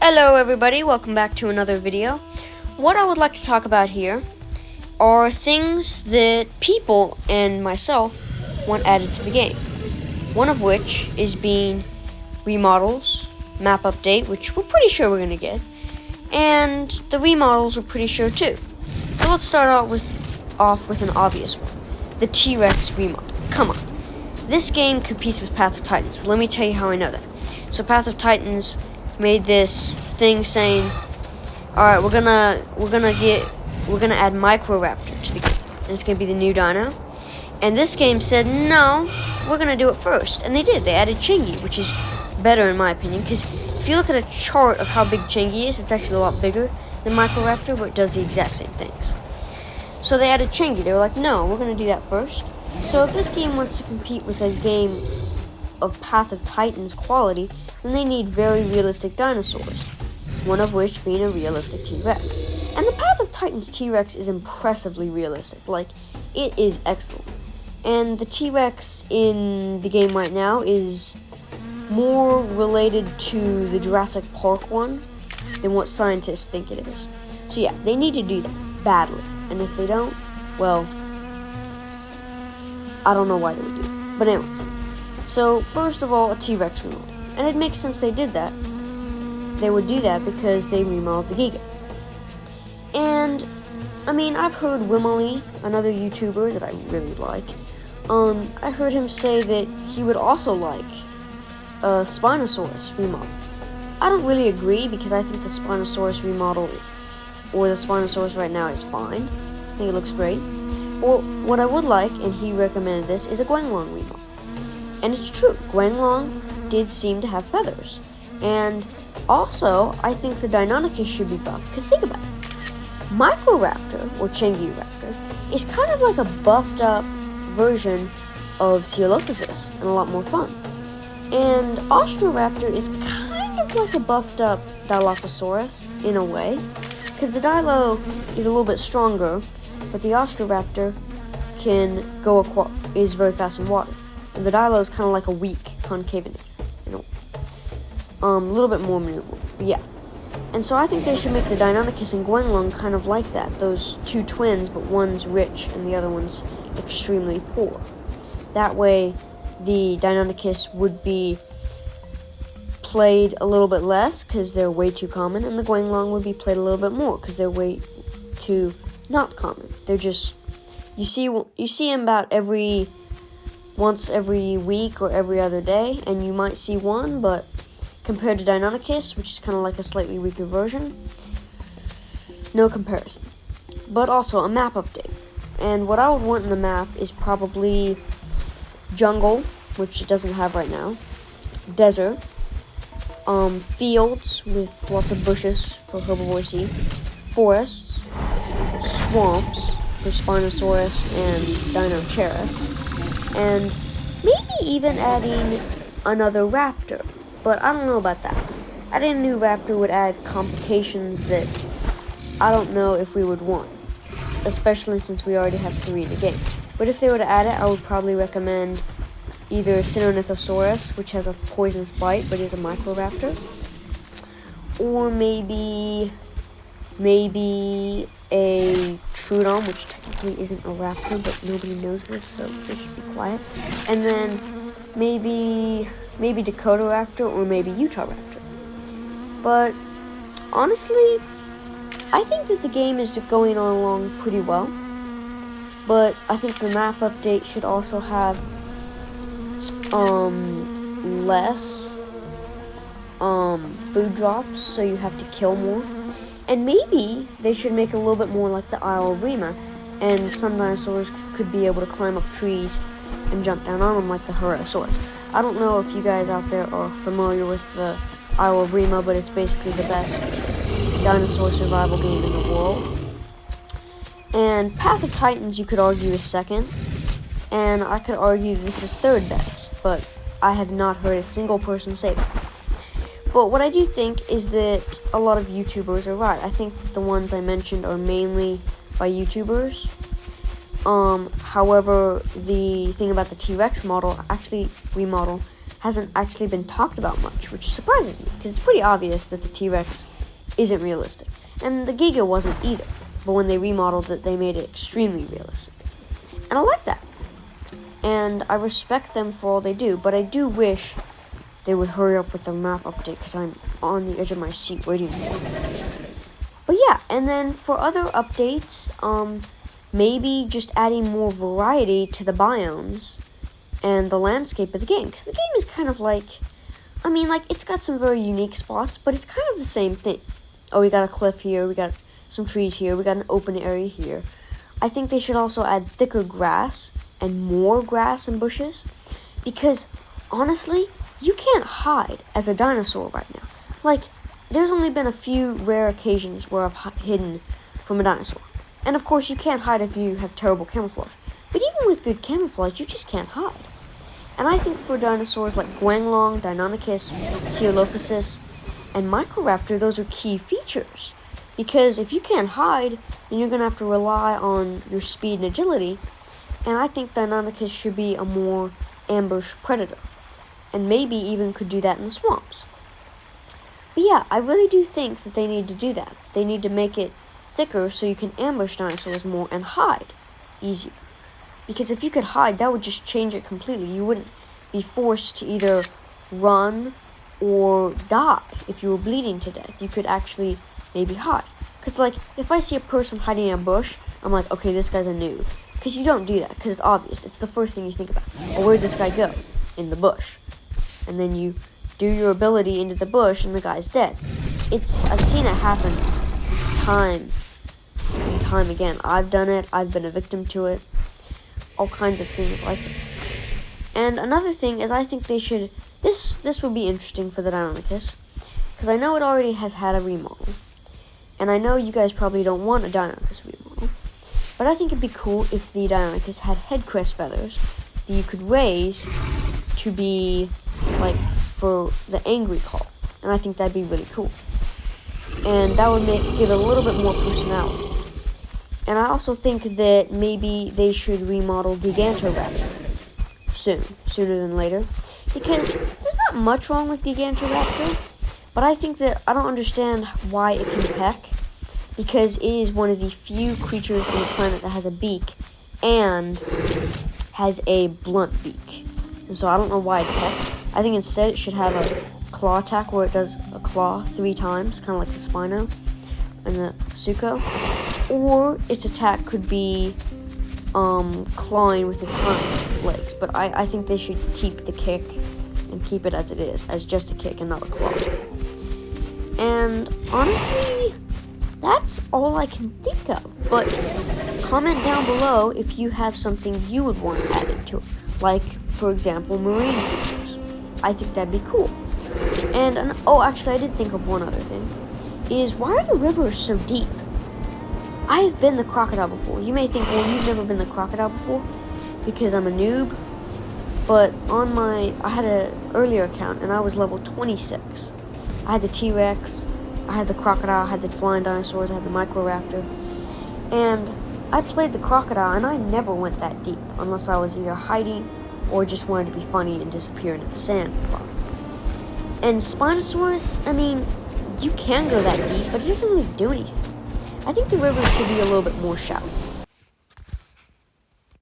Hello everybody, welcome back to another video. What I would like to talk about here are things that people and myself want added to the game. One of which is being remodels, map update, which we're pretty sure we're going to get, and the remodels we're pretty sure too. So let's start off with an obvious one, the T-Rex remodel. Come on. This game competes with Path of Titans, so let me tell you how I know that. So Path of Titans made this thing saying, alright, we're gonna add Microraptor to the game, and it's gonna be the new dino. And this game said, no, we're gonna do it first, and they did. They added Chingy, which is better in my opinion, because if you look at a chart of how big Chingy is, it's actually a lot bigger than Microraptor, but it does the exact same things. So they added Chingy. They were like, no, we're gonna do that first. So if this game wants to compete with a game of Path of Titans quality, then they need very realistic dinosaurs, one of which being a realistic T-Rex. And the Path of Titans T-Rex is impressively realistic. Like, it is excellent. And the T-Rex in the game right now is more related to the Jurassic Park one than what scientists think it is. So yeah, they need to do that badly. And if they don't, well, I don't know why they would do it. But anyways, so first of all, a T-Rex remodel. And it makes sense they did that. They would do that because they remodeled the Giga. And, I mean, I've heard Wimmerly, another YouTuber that I really like, I heard him say that he would also like a Spinosaurus remodel. I don't really agree because I think the Spinosaurus remodel, or the Spinosaurus right now, is fine. I think it looks great. Well, what I would like, and he recommended this, is a Guanglong remodel. And it's true, Guanglong did seem to have feathers. And also, I think the Deinonychus should be buffed, because think about it. Microraptor, or Raptor, is kind of like a buffed up version of Coelophysis, and a lot more fun. And Austroraptor is kind of like a buffed up Dilophosaurus, in a way, because the Dilo is a little bit stronger, but the Austroraptor is very fast in water. And the Dilo is kind of like a weak concavity. A little bit more maneuverable, but yeah. And so I think they should make the Deinonychus and Guanglong kind of like that. Those two twins, but one's rich and the other one's extremely poor. That way, the Deinonychus would be played a little bit less because they're way too common, and the Guanglong would be played a little bit more because they're way too not common. They're just, you see them about once every week or every other day, and you might see one, but compared to Deinonychus, which is kind of like a slightly weaker version, no comparison. But also a map update. And what I would want in the map is probably jungle, which it doesn't have right now, desert, fields with lots of bushes for herbivores to eat, forests, swamps for Spinosaurus and Dinocheirus, and maybe even adding another raptor. But I don't know about that. Adding a new raptor would add complications that I don't know if we would want, especially since we already have 3 in the game. But if they were to add it, I would probably recommend either Sinornithosaurus, which has a poisonous bite but is a Microraptor, or maybe a Troodon, which technically isn't a raptor, but nobody knows this, so they should be quiet. And then maybe Dakota Raptor, or maybe Utah Raptor. But honestly, I think that the game is going on along pretty well. But I think the map update should also have less food drops, so you have to kill more. And maybe they should make it a little bit more like the Isle of Rima, and some dinosaurs could be able to climb up trees and jump down on them like the Herrerasaurus. I don't know if you guys out there are familiar with the Isle of Rima, but it's basically the best dinosaur survival game in the world. And Path of Titans, you could argue, is second, and I could argue this is third best, but I have not heard a single person say that. But what I do think is that a lot of YouTubers are right. I think that the ones I mentioned are mainly by YouTubers. However, the thing about the T-Rex remodel hasn't actually been talked about much, which surprises me, because it's pretty obvious that the T-Rex isn't realistic. And the Giga wasn't either, but when they remodeled it, they made it extremely realistic. And I like that. And I respect them for all they do, but I do wish they would hurry up with the map update, because I'm on the edge of my seat waiting for it. But yeah, and then for other updates, maybe just adding more variety to the biomes and the landscape of the game, because the game is kind of like, I mean, like, it's got some very unique spots, but it's kind of the same thing. Oh, we got a cliff here, we got some trees here, we got an open area here. I think they should also add thicker grass and more grass and bushes, because honestly, you can't hide as a dinosaur right now. Like, there's only been a few rare occasions where I've hidden from a dinosaur. And of course, you can't hide if you have terrible camouflage. But even with good camouflage, you just can't hide. And I think for dinosaurs like Guanglong, Deinonychus, Coelophysis, and Microraptor, those are key features. Because if you can't hide, then you're going to have to rely on your speed and agility. And I think Deinonychus should be a more ambush predator. And maybe even could do that in the swamps. But yeah, I really do think that they need to do that. They need to make it thicker so you can ambush dinosaurs more and hide easier. Because if you could hide, that would just change it completely. You wouldn't be forced to either run or die if you were bleeding to death. You could actually maybe hide. Because, like, if I see a person hiding in a bush, I'm like, okay, this guy's a noob. Because you don't do that, because it's obvious. It's the first thing you think about. Oh, where'd this guy go? In the bush. And then you do your ability into the bush, and the guy's dead. I've seen it happen time and time again. I've done it. I've been a victim to it. All kinds of things like it. And another thing is, I think they should. This would be interesting for the Deinonychus, because I know it already has had a remodel, and I know you guys probably don't want a Deinonychus remodel, but I think it'd be cool if the Deinonychus had head crest feathers that you could raise to be like for the angry call, and I think that'd be really cool, and that would give it a little bit more personality. And I also think that maybe they should remodel Gigantoraptor sooner than later, because there's not much wrong with Gigantoraptor, but I think that I don't understand why it can peck, because it is one of the few creatures on the planet that has a beak and has a blunt beak. And so I don't know why it pecked. I think instead it should have a claw attack where it does a claw 3 times, kind of like the Spino and the Suko. Or its attack could be clawing with its hind legs. But I think they should keep the kick and keep it as it is, as just a kick and not a claw. And honestly, that's all I can think of. But comment down below if you have something you would want added to it. Like, for example, marine creatures. I think that'd be cool. And oh, actually, I did think of one other thing. Is why are the rivers so deep? I have been the crocodile before. You may think, well, you've never been the crocodile before because I'm a noob. But I had an earlier account, and I was level 26. I had the T-Rex, I had the crocodile, I had the flying dinosaurs, I had the Microraptor. And I played the crocodile, and I never went that deep, unless I was either hiding or just wanted to be funny and disappear into the sand a lot. And Spinosaurus, I mean, you can go that deep, but it doesn't really do anything. I think the rivers should be a little bit more shallow.